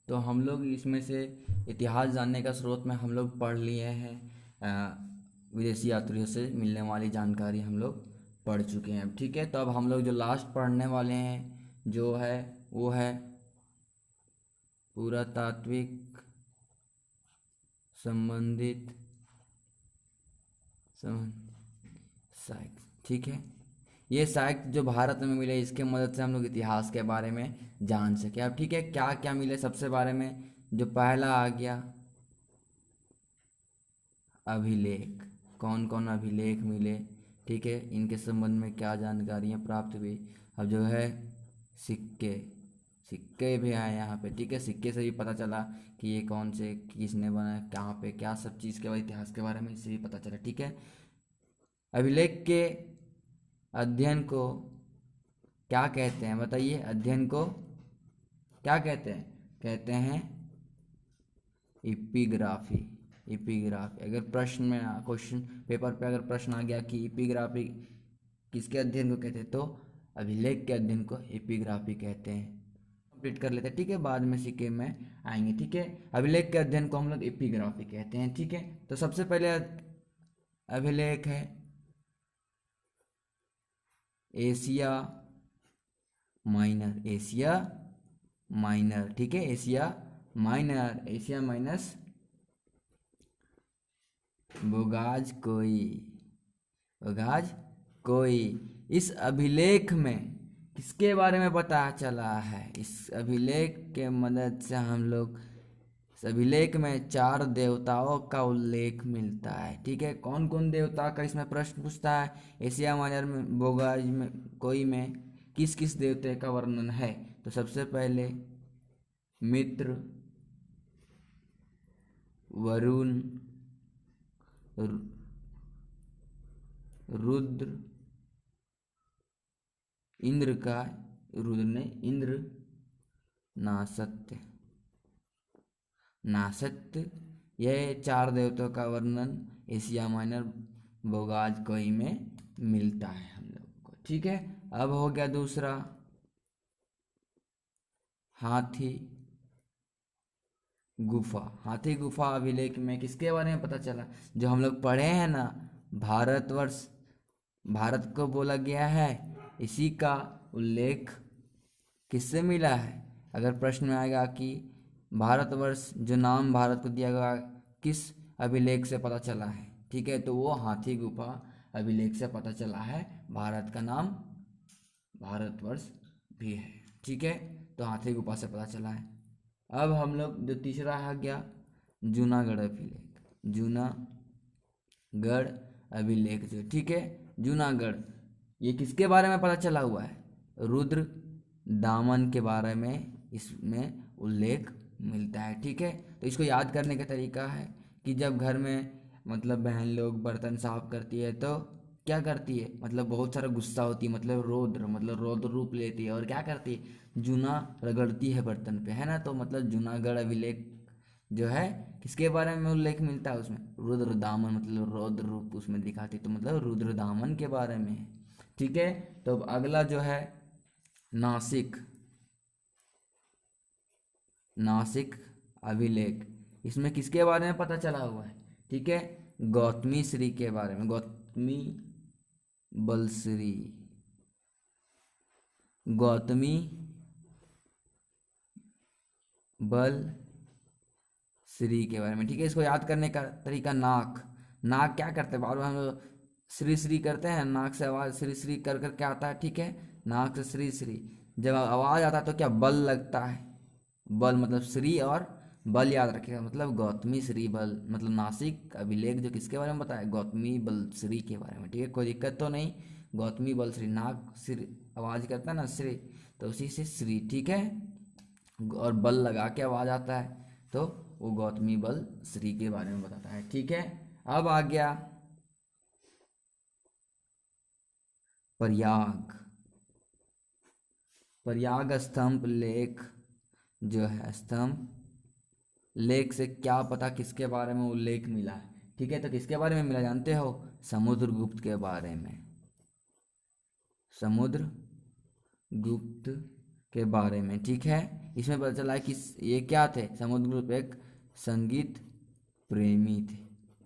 तो हम लोग इसमें से इतिहास जानने का स्रोत में हम लोग पढ़ लिए हैं। विदेशी यात्रियों से मिलने वाली जानकारी हम लोग पढ़ चुके हैं। अब ठीक है, तो अब हम लोग जो लास्ट पढ़ने वाले हैं जो है वो है पुरातात्विक संबंधित साहित्य। ठीक है, ये साहित्य जो भारत में मिले इसके मदद से हम लोग इतिहास के बारे में जान सके। अब ठीक है, क्या क्या मिले सबसे बारे में जो पहला आ गया अभिलेख। कौन कौन अभिलेख मिले, ठीक है, इनके संबंध में क्या जानकारियाँ प्राप्त हुई। अब जो है सिक्के, सिक्के भी आए यहाँ पे। ठीक है, सिक्के से भी पता चला कि ये कौन से किसने बनाया, कहाँ पे, क्या सब चीज़ के बारे इतिहास के बारे में इससे भी पता चला। ठीक है, अभिलेख के अध्ययन को क्या कहते हैं बताइए। अध्ययन को क्या कहते हैं? कहते हैं इपिग्राफी। इपिग्राफी, अगर प्रश्न में क्वेश्चन पेपर पे अगर प्रश्न आ गया कि इपिग्राफी किसके अध्ययन को कहते हैं, तो अभिलेख के अध्ययन को एपिग्राफी कहते हैं। कंप्लीट कर लेते हैं, ठीक है, बाद में सिक्के में आएंगे। ठीक है, अभिलेख के अध्ययन को हम लोग एपिग्राफी कहते हैं। ठीक है, तो सबसे पहले अभिलेख है एशिया माइनर। एशिया माइनर, ठीक है, एशिया माइनर, एशिया माइनस बोगाज कोई, बोगाज कोई। इस अभिलेख में किसके बारे में पता चला है? इस अभिलेख के मदद से हम लोग, इस अभिलेख में 4 देवताओं का उल्लेख मिलता है। ठीक है, कौन कौन देवता का इसमें प्रश्न पूछता है। एशिया माइनर में बोगाज में कोई में किस किस देवते का वर्णन है? तो सबसे पहले मित्र, वरुण, रुद्र, इंद्र का, रुद्र ने इंद्र, नासत्य, नासत्य, यह 4 देवताओं का वर्णन एशिया माइनर बोगाज कोई में मिलता है हम लोग को। ठीक है, अब हो गया दूसरा हाथी गुफा। हाथी गुफा अभिलेख में किसके बारे में पता चला? जो हम लोग पढ़े हैं ना, भारतवर्ष, भारत को बोला गया है, इसी का उल्लेख किससे मिला है? अगर प्रश्न में आएगा कि भारतवर्ष, जो नाम भारत को दिया गया किस अभिलेख से पता चला है, ठीक है, तो वो हाथी गुफा अभिलेख से पता चला है। भारत का नाम भारतवर्ष भी है। ठीक है, तो हाथी गुफा से पता चला है। अब हम लोग जो तीसरा आ गया जूनागढ़ अभिलेख। जूनागढ़ अभिलेख जो, ठीक है, जूनागढ़, ये किसके बारे में पता चला हुआ है? रुद्र दामन के बारे में इसमें उल्लेख मिलता है। ठीक है, तो इसको याद करने का तरीका है कि जब घर में मतलब बहन लोग बर्तन साफ करती है तो क्या करती है, मतलब बहुत सारा गुस्सा होती है, मतलब रौद्र रूप लेती है और क्या करती है, जूना रगड़ती है बर्तन पे, है ना। तो मतलब जूनागढ़ अभिलेख जो है किसके बारे में उल्लेख मिलता है उसमें? रुद्र दामन, मतलब रौद्र रूप उसमें दिखाती, तो मतलब रुद्र दामन के बारे में है। ठीक है, तो अब अगला जो है नासिक, नासिक अभिलेख, इसमें किसके बारे में पता चला हुआ है? ठीक है, गौतमी श्री के बारे में, गौतमी बलश्री, गौतमी बल श्री के बारे में। ठीक है, इसको याद करने का तरीका, नाक, नाक क्या करते हैं, बार बार हम लोग श्री श्री करते हैं, नाक से आवाज़ श्री श्री कर कर क्या आता है, ठीक है, नाक से श्री श्री, जब आवाज़ आता है तो क्या बल लगता है, बल मतलब श्री और बल याद रखिएगा, मतलब गौतमी श्री बल, मतलब नासिक अभिलेख जो किसके बारे में बताया, गौतमी बल श्री के बारे में। ठीक है, कोई दिक्कत तो नहीं, गौतमी बल श्री, नाक श्री आवाज़ करता है ना श्री, तो उसी से श्री। ठीक है, और बल लगा के आवाज़ आता है तो वो गौतमी बल श्री के बारे में बताता है। ठीक है, अब आ गया प्रयाग, प्रयाग स्तंभ लेख जो है, स्तंभ लेख से क्या पता किसके बारे में उल्लेख मिला है? ठीक है, तो किसके बारे में मिला जानते हो? समुद्रगुप्त के बारे में, समुद्रगुप्त के बारे में, ठीक है। इसमें पता चला है कि ये क्या थे, समुद्रगुप्त एक संगीत प्रेमी थे,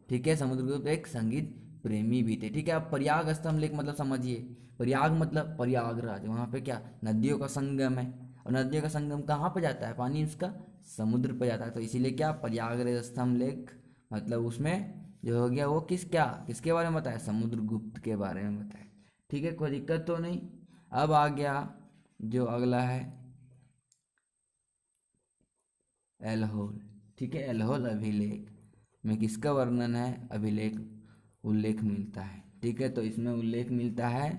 ठीक है। समुद्रगुप्त एक संगीत प्रेमी भी थे, ठीक है। अब प्रयाग स्तंभ लेख मतलब समझिए, प्रयाग मतलब प्रयागराज, वहाँ पे क्या नदियों का संगम है, और नदियों का संगम कहाँ पे जाता है, पानी उसका समुद्र पे जाता है, तो इसीलिए क्या प्रयागराज स्तंभ लेख मतलब उसमें जो हो गया वो किसके बारे में बताया, समुद्रगुप्त के बारे में बताया, ठीक है। कोई दिक्कत तो नहीं। अब आ गया जो अगला है एल्होल, ठीक है। एल्होल अभिलेख में किसका वर्णन है, अभिलेख उल्लेख मिलता है, ठीक है। तो इसमें उल्लेख मिलता है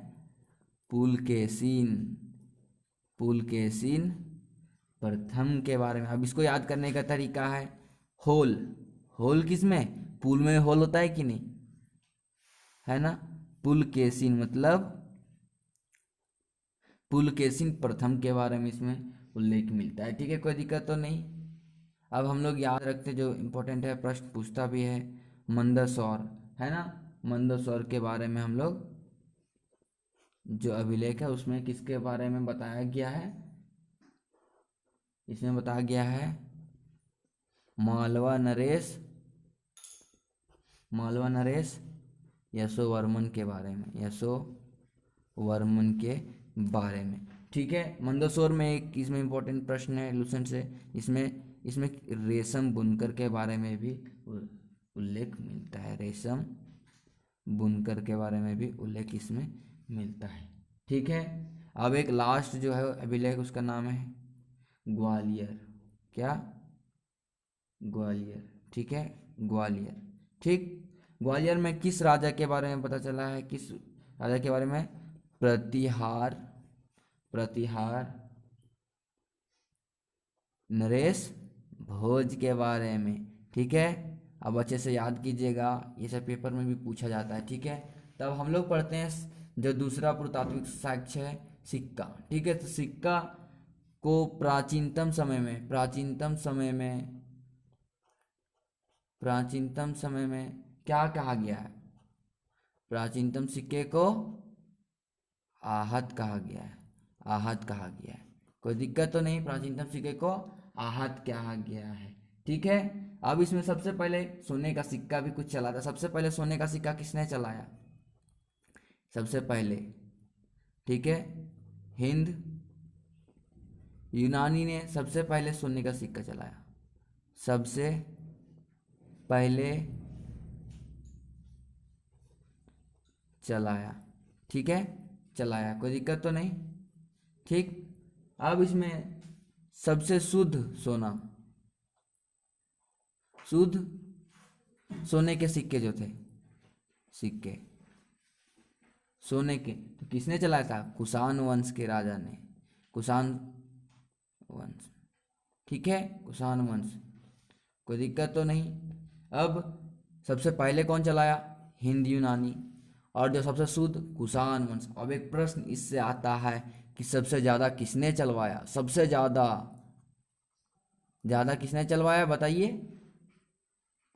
पुलकेशिन पुलकेशिन प्रथम के बारे में। अब इसको याद करने का तरीका है, होल होल किसमें, पुल में होल होता है कि नहीं, है ना। पुलकेशिन मतलब पुलकेशिन प्रथम के बारे में इसमें उल्लेख मिलता है, ठीक है। कोई दिक्कत तो नहीं। अब हम लोग याद रखते जो इम्पोर्टेंट है, प्रश्न पूछता भी है, मंदसौर, है ना। मंदसौर के बारे में हम लोग जो अभिलेख है उसमें किसके बारे में बताया गया है, इसमें बताया गया है मालवा नरेश यशोवर्मन के बारे में, यशोवर्मन के बारे में, ठीक है। मंदसौर में एक इसमें इम्पोर्टेंट प्रश्न है लूसेंट से, इसमें इसमें रेशम बुनकर के बारे में भी उल्लेख मिलता है, रेशम बुनकर के बारे में भी उल्लेख इसमें मिलता है, ठीक है। अब एक लास्ट जो है अभिलेख उसका नाम है ग्वालियर, क्या, ग्वालियर, ठीक है। ग्वालियर, ठीक। ग्वालियर में किस राजा के बारे में पता चला है, किस राजा के बारे में, प्रतिहार प्रतिहार नरेश भोज के बारे में, ठीक है। अब अच्छे से याद कीजिएगा, ये सब पेपर में भी पूछा जाता है, ठीक है। तब हम लोग पढ़ते हैं जो दूसरा पुरातात्विक साक्ष्य है, सिक्का, ठीक है। तो सिक्का को प्राचीनतम समय में क्या कहा गया है, प्राचीनतम सिक्के को आहत कहा गया है, आहत कहा गया है। कोई दिक्कत तो नहीं, प्राचीनतम सिक्के को आहत कहा गया है, ठीक है। अब इसमें सबसे पहले सोने का सिक्का भी कुछ चला था, सबसे पहले सोने का सिक्का किसने चलाया, सबसे पहले, ठीक है, हिंद यूनानी ने सबसे पहले सोने का सिक्का चलाया, सबसे पहले चलाया, ठीक है, चलाया, कोई दिक्कत तो नहीं, ठीक। अब इसमें सबसे शुद्ध सोने के सिक्के जो थे, सिक्के सोने के, तो किसने चलाया था, कुषाण वंश के राजा ने, कुषाण वंश, ठीक है, कुषाण वंश, कोई दिक्कत तो नहीं। अब सबसे पहले कौन चलाया, हिंद यूनानी, और जो सबसे शुद्ध कुषाण वंश। अब एक प्रश्न इससे आता है कि सबसे ज़्यादा किसने चलवाया, सबसे ज़्यादा किसने चलवाया बताइए,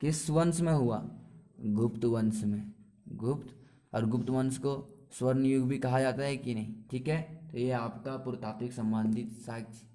किस वंश में हुआ, गुप्त वंश में, गुप्त, और गुप्त वंश को स्वर्ण युग भी कहा जाता है कि नहीं, ठीक है। तो ये आपका पुरातात्विक संबंधित साक्ष्य